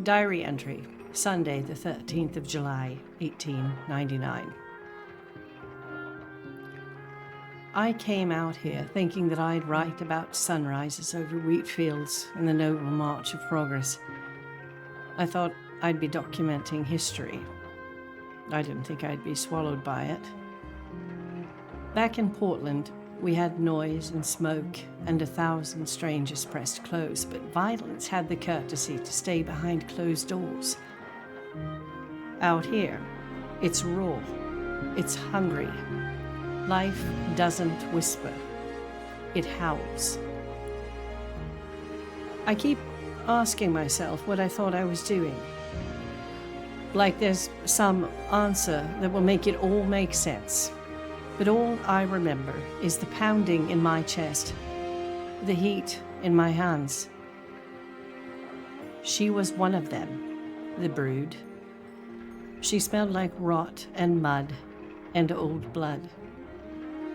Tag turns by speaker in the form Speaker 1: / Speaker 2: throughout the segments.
Speaker 1: Diary entry, Sunday the 13th of July, 1899. I came out here thinking that I'd write about sunrises over wheat fields and the noble march of progress. I thought I'd be documenting history. I didn't think I'd be swallowed by it. Back in Portland, we had noise and smoke and 1,000 strangers pressed close, but Bylines had the courtesy to stay behind closed doors. Out here, it's raw, it's hungry. Life doesn't whisper, it howls. I keep asking myself what I thought I was doing. Like there's some answer that will make it all make sense. But all I remember is the pounding in my chest, the heat in my hands. She was one of them, the brood. She smelled like rot and mud and old blood.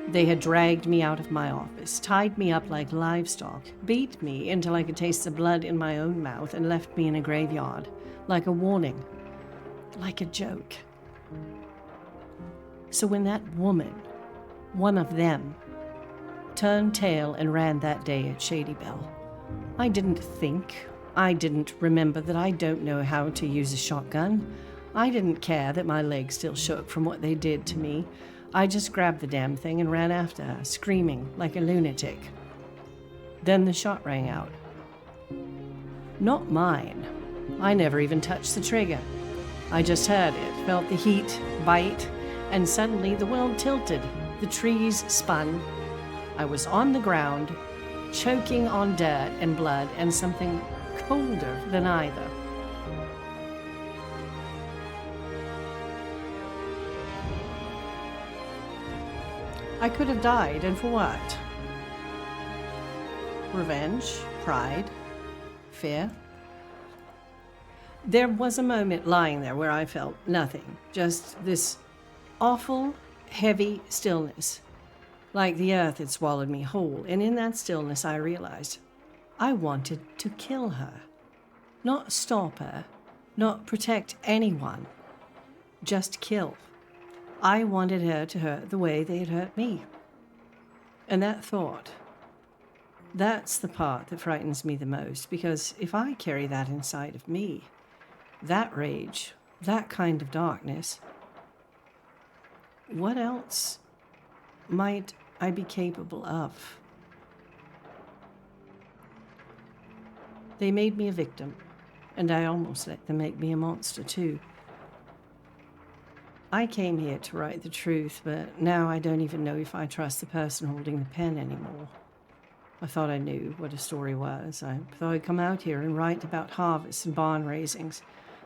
Speaker 1: They had dragged me out of my office, tied me up like livestock, beat me until I could taste the blood in my own mouth, and left me in a graveyard, like a warning, like a joke. So when that woman, one of them, turned tail and ran that day at Shady Bell, I didn't think, I didn't remember that I don't know how to use a shotgun. I didn't care that my legs still shook from what they did to me. I just grabbed the damn thing and ran after her, screaming like a lunatic. Then the shot rang out. Not mine. I never even touched the trigger. I just heard it, felt the heat, bite, and suddenly the world tilted. The trees spun. I was on the ground, choking on dirt and blood and something colder than either. I could have died, and for what? Revenge, pride, fear. There was a moment lying there where I felt nothing, just this awful, heavy stillness, like the earth had swallowed me whole, and in that stillness I realized I wanted to kill her. Not stop her, not protect anyone, just kill. I wanted her to hurt the way they had hurt me. And that thought, that's the part that frightens me the most, because if I carry that inside of me, that rage, that kind of darkness, what else might I be capable of? They made me a victim, and I almost let them make me a monster too. I came here to write the truth, but now I don't even know if I trust the person holding the pen anymore. I thought I knew what a story was. I thought I'd come out here and write about harvests and barn raisings,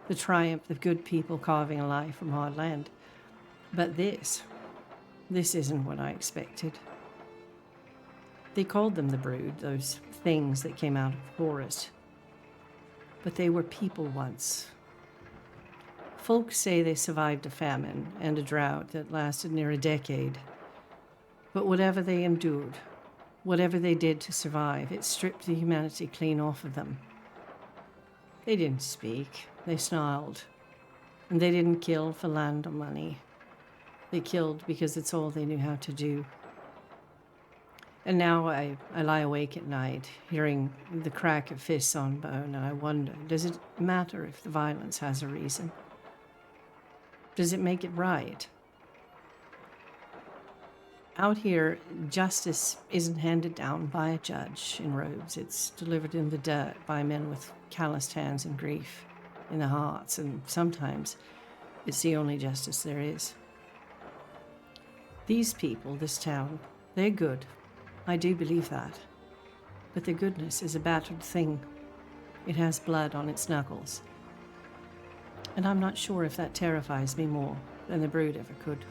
Speaker 1: the triumph of good people carving a life from hard land. But this isn't what I expected. They called them the brood, those things that came out of the forest. But they were people once. Folks say they survived a famine and a drought that lasted near a decade. But whatever they endured, whatever they did to survive, it stripped the humanity clean off of them. They didn't speak, they snarled. And they didn't kill for land or money. They killed because it's all they knew how to do. And now I lie awake at night, hearing the crack of fists on bone, and I wonder, does it matter if the violence has a reason? Does it make it right? Out here, justice isn't handed down by a judge in robes. It's delivered in the dirt by men with calloused hands and grief in their hearts, and sometimes it's the only justice there is. These people, this town, they're good. I do believe that. But their goodness is a battered thing. It has blood on its knuckles. And I'm not sure if that terrifies me more than the brood ever could.